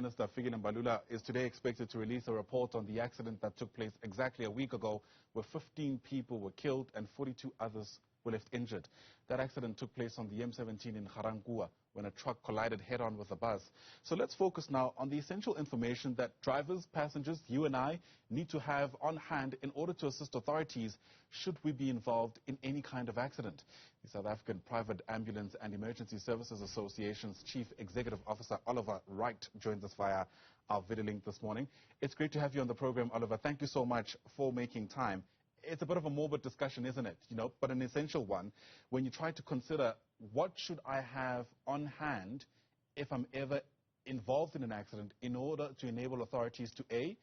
Minister Fikile Mbalula is today expected to release a report on the accident that took place exactly a week ago, where 15 people were killed and 42 others were left injured. That accident took place on the M17 in Ga-Rankuwa when a truck collided head-on with a bus. So let's focus now on the essential information that drivers, passengers, you and I need to have on hand in order to assist authorities should we be involved in any kind of accident. The South African Private Ambulance and Emergency Services Association's Chief Executive Officer Oliver Wright joins us via our video link this morning. It's great to have you on the program, Oliver. Thank you so much for making time. It's a bit of a morbid discussion, isn't it? But an essential one when you try to consider what should I have on hand if I'm ever involved in an accident in order to enable authorities to A,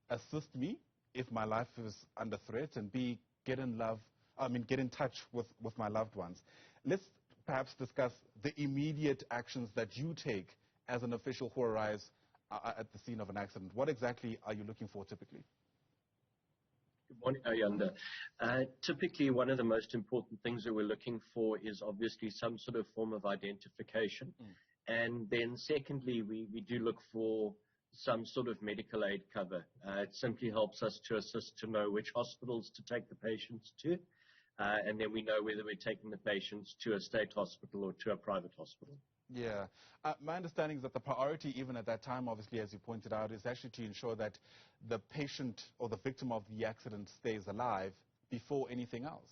assist me if my life is under threat, and B, get in touch with my loved ones. Let's perhaps discuss the immediate actions that you take as an official who arrives at the scene of an accident. What exactly are you looking for typically? Good morning, Ayanda. Typically, one of the most important things that we're looking for is obviously some sort of form of identification. And then secondly, we do look for some sort of medical aid cover. It simply helps us to assist to know which hospitals to take the patients to. And then we know whether we're taking the patients to a state hospital or to a private hospital. Yeah. My understanding is that the priority, even at that time, obviously, as you pointed out, is actually to ensure that the patient or the victim of the accident stays alive before anything else.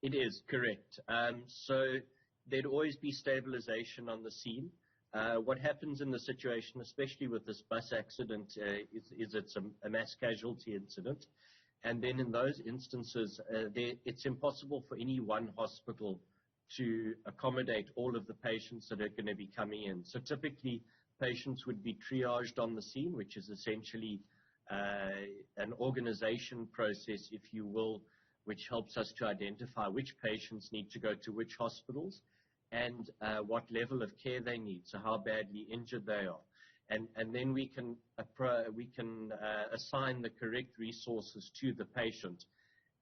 It is correct. So there'd always be stabilization on the scene. What happens in the situation, especially with this bus accident, is it's a mass casualty incident. And then in those instances, it's impossible for any one hospital to accommodate all of the patients that are going to be coming in. So typically, patients would be triaged on the scene, which is essentially an organization process, if you will, which helps us to identify which patients need to go to which hospitals and what level of care they need, so how badly injured they are. And then we can assign the correct resources to the patient.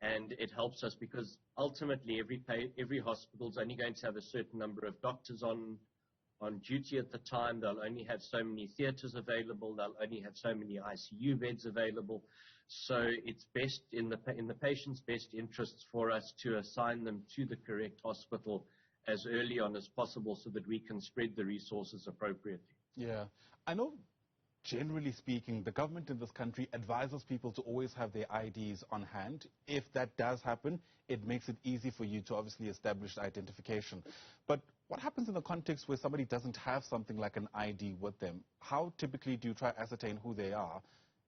And it helps us because ultimately every hospital is only going to have a certain number of doctors on duty at the time. They'll only have so many theaters available. They'll only have so many ICU beds available. So it's best in the patient's best interests for us to assign them to the correct hospital as early on as possible so that we can spread the resources appropriately. Yeah. I know, generally speaking, the government in this country advises people to always have their IDs on hand. If that does happen, it makes it easy for you to obviously establish identification. But what happens in the context where somebody doesn't have something like an ID with them? How typically do you try to ascertain who they are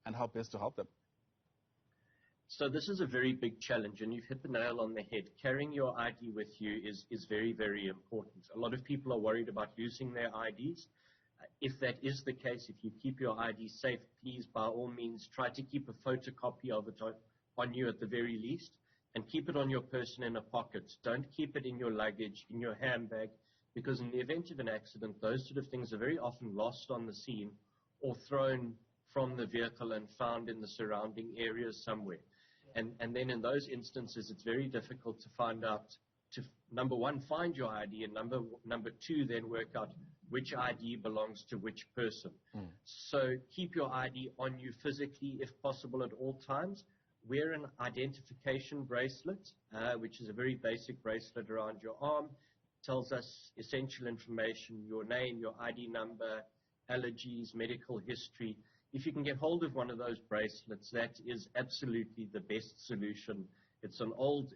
and how best to help them? So this is a very big challenge, and you've hit the nail on the head. Carrying your ID with you is very, very important. A lot of people are worried about losing their IDs. If that is the case, if you keep your ID safe, please, by all means, try to keep a photocopy of it on you at the very least, and keep it on your person in a pocket. Don't keep it in your luggage, in your handbag, because in the event of an accident, those sort of things are very often lost on the scene or thrown from the vehicle and found in the surrounding areas somewhere. And then in those instances, it's very difficult to find out, to, number one, find your ID, and number two, then work out which ID belongs to which person. So keep your ID on you physically, if possible, at all times. Wear an identification bracelet, which is a very basic bracelet around your arm. It tells us essential information, your name, your ID number, allergies, medical history. If you can get hold of one of those bracelets, that is absolutely the best solution. It's an old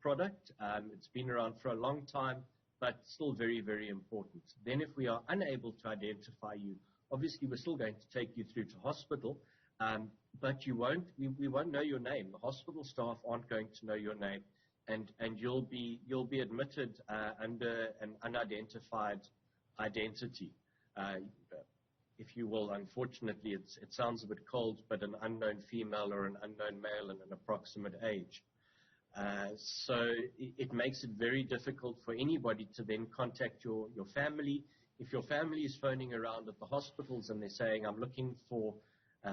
product. It's been around for a long time, but still very, very important. Then if we are unable to identify you, obviously we're still going to take you through to hospital, but we won't know your name. The hospital staff aren't going to know your name, and you'll be admitted under an unidentified identity. If you will, unfortunately, it sounds a bit cold, but an unknown female or an unknown male and an approximate age. So it makes it very difficult for anybody to then contact your family. If your family is phoning around at the hospitals and they're saying, I'm looking for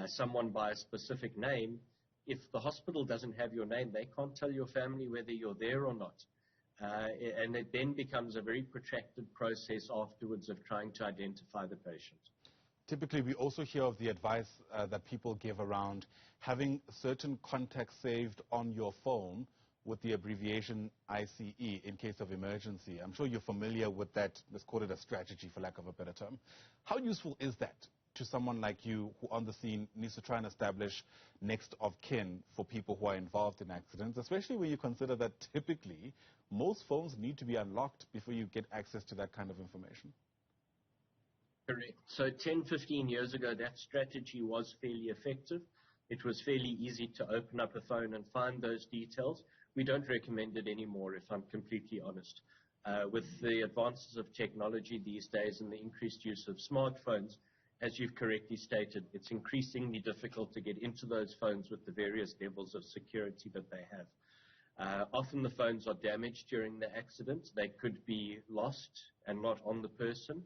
someone by a specific name, if the hospital doesn't have your name, they can't tell your family whether you're there or not. And it then becomes a very protracted process afterwards of trying to identify the patient. Typically, we also hear of the advice that people give around having certain contacts saved on your phone with the abbreviation ICE in case of emergency. I'm sure you're familiar with that. Let's call it a strategy, for lack of a better term. How useful is that to someone like you who on the scene needs to try and establish next of kin for people who are involved in accidents, especially when you consider that typically most phones need to be unlocked before you get access to that kind of information? Correct. So 10, 15 years ago, that strategy was fairly effective. It was fairly easy to open up a phone and find those details. We don't recommend it anymore, if I'm completely honest. With the advances of technology these days and the increased use of smartphones, as you've correctly stated, it's increasingly difficult to get into those phones with the various levels of security that they have. Often the phones are damaged during the accident. They could be lost and not on the person.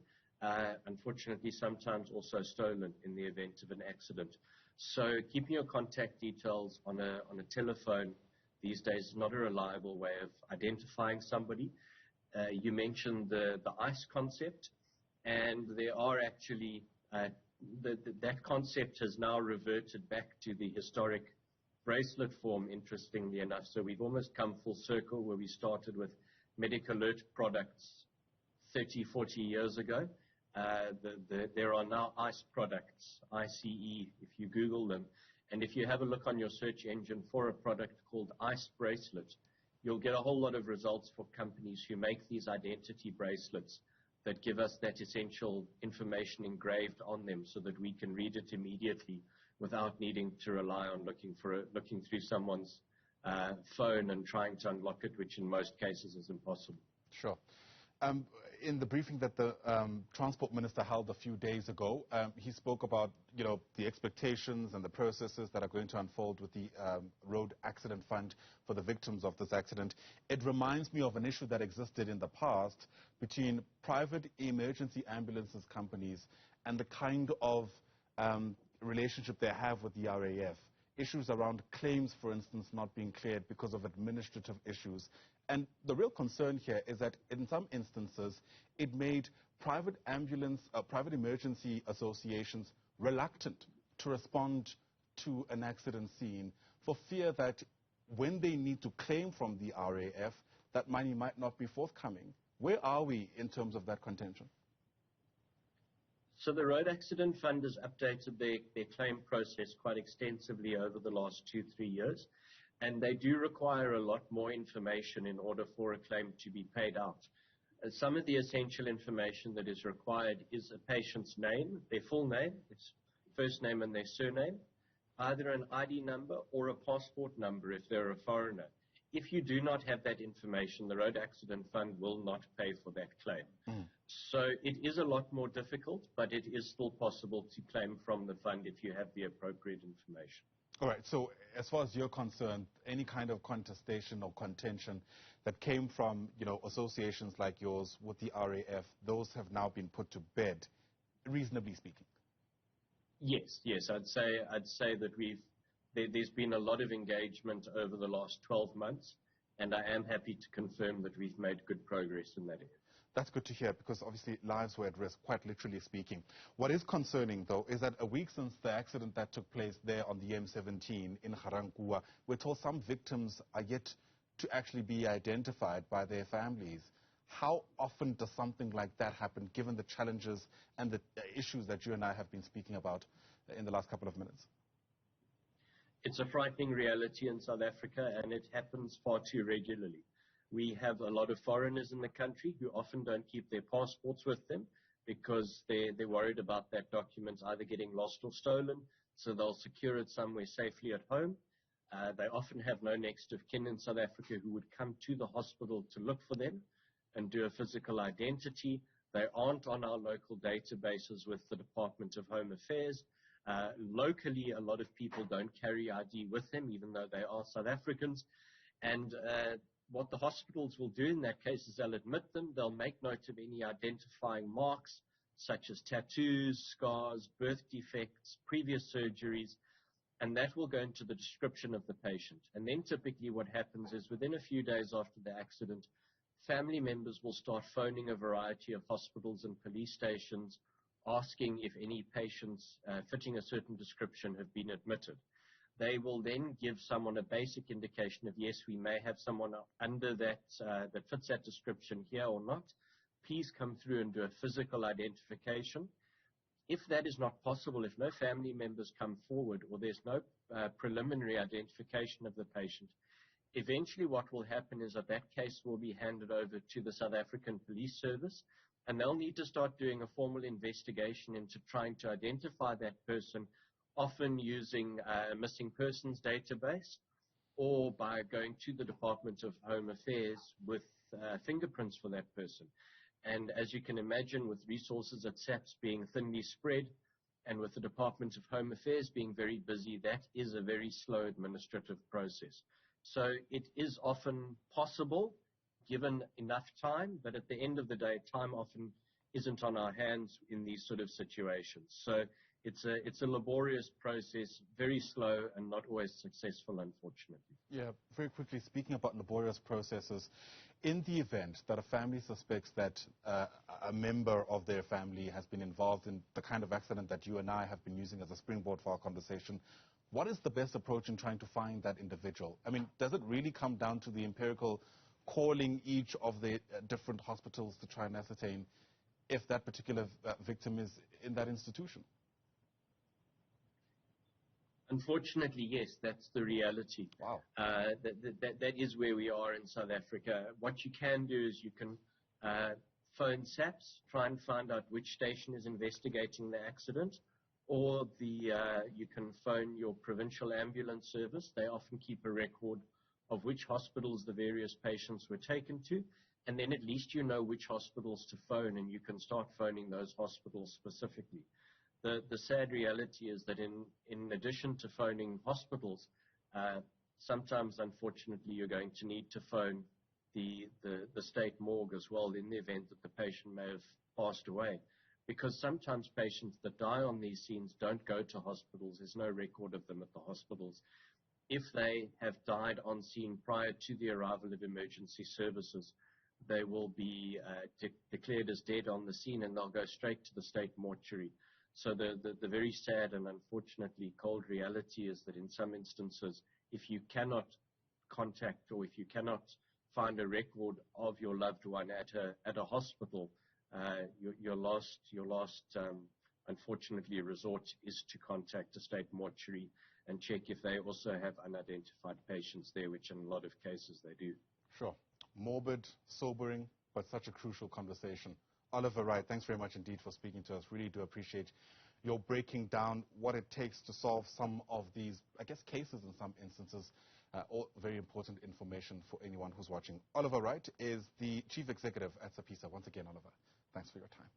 Unfortunately, sometimes also stolen in the event of an accident. So keeping your contact details on a telephone these days is not a reliable way of identifying somebody. You mentioned the ICE concept, and there are actually, that concept has now reverted back to the historic bracelet form, interestingly enough. So we've almost come full circle where we started with medical alert products 30, 40 years ago. There are now ICE products, ICE, if you Google them. And if you have a look on your search engine for a product called ICE bracelet, you'll get a whole lot of results for companies who make these identity bracelets that give us that essential information engraved on them so that we can read it immediately without needing to rely on looking through someone's phone and trying to unlock it, which in most cases is impossible. Sure. In the briefing that the Transport Minister held a few days ago, he spoke about, the expectations and the processes that are going to unfold with the Road Accident Fund for the victims of this accident. It reminds me of an issue that existed in the past between private emergency ambulances companies and the kind of relationship they have with the RAF. Issues around claims, for instance, not being cleared because of administrative issues. And the real concern here is that in some instances, it made private emergency associations reluctant to respond to an accident scene for fear that when they need to claim from the RAF, that money might not be forthcoming. Where are we in terms of that contention? So the Road Accident Fund has updated their claim process quite extensively over the last 2-3 years. And they do require a lot more information in order for a claim to be paid out. Some of the essential information that is required is a patient's name, their full name, its first name and their surname, either an ID number or a passport number if they're a foreigner. If you do not have that information, the Road Accident Fund will not pay for that claim. So it is a lot more difficult, but it is still possible to claim from the fund if you have the appropriate information. All right, so as far as you're concerned, any kind of contestation or contention that came from, associations like yours with the RAF, those have now been put to bed, reasonably speaking? Yes, I'd say that there's been a lot of engagement over the last 12 months, and I am happy to confirm that we've made good progress in that area. That's good to hear, because obviously lives were at risk, quite literally speaking. What is concerning, though, is that a week since the accident that took place there on the M17 in Ga-Rankuwa, we're told some victims are yet to actually be identified by their families. How often does something like that happen, given the challenges and the issues that you and I have been speaking about in the last couple of minutes? It's a frightening reality in South Africa, and it happens far too regularly. We have a lot of foreigners in the country who often don't keep their passports with them because they're worried about that document either getting lost or stolen, so they'll secure it somewhere safely at home. They often have no next of kin in South Africa who would come to the hospital to look for them and do a physical identity. They aren't on our local databases with the Department of Home Affairs. Locally, a lot of people don't carry ID with them, even though they are South Africans. And what the hospitals will do in that case is they'll admit them, they'll make note of any identifying marks, such as tattoos, scars, birth defects, previous surgeries, and that will go into the description of the patient. And then typically what happens is within a few days after the accident, family members will start phoning a variety of hospitals and police stations asking if any patients fitting a certain description have been admitted. They will then give someone a basic indication of, yes, we may have someone under that that fits that description here or not. Please come through and do a physical identification. If that is not possible, if no family members come forward or there's no preliminary identification of the patient, eventually what will happen is that case will be handed over to the South African Police Service, and they'll need to start doing a formal investigation into trying to identify that person, often using a missing persons database or by going to the Department of Home Affairs with fingerprints for that person. And as you can imagine, with resources at SAPS being thinly spread and with the Department of Home Affairs being very busy, that is a very slow administrative process. So it is often possible, given enough time, but at the end of the day, time often isn't on our hands in these sort of situations. So it's a laborious process, very slow and not always successful, unfortunately. Yeah, very quickly, speaking about laborious processes, in the event that a family suspects that a member of their family has been involved in the kind of accident that you and I have been using as a springboard for our conversation, what is the best approach in trying to find that individual? I mean, does it really come down to the empirical calling each of the different hospitals to try and ascertain if that particular victim is in that institution? Unfortunately, yes, that's the reality. Wow. That is where we are in South Africa. What you can do is you can phone SAPS, try and find out which station is investigating the accident, or you can phone your provincial ambulance service. They often keep a record of which hospitals the various patients were taken to, and then at least you know which hospitals to phone, and you can start phoning those hospitals specifically. The sad reality is that in addition to phoning hospitals, sometimes, unfortunately, you're going to need to phone the state morgue as well in the event that the patient may have passed away. Because sometimes patients that die on these scenes don't go to hospitals. There's no record of them at the hospitals. If they have died on scene prior to the arrival of emergency services, they will be declared as dead on the scene, and they'll go straight to the state mortuary. So the very sad and unfortunately cold reality is that in some instances, if you cannot contact or if you cannot find a record of your loved one at a hospital, your last unfortunately resort is to contact the state mortuary and check if they also have unidentified patients there, which in a lot of cases they do. Sure. Morbid, sobering, but such a crucial conversation. Oliver Wright, thanks very much indeed for speaking to us. Really do appreciate your breaking down what it takes to solve some of these, I guess, cases in some instances. All very important information for anyone who's watching. Oliver Wright is the Chief Executive at SAPAESA. Once again, Oliver, thanks for your time.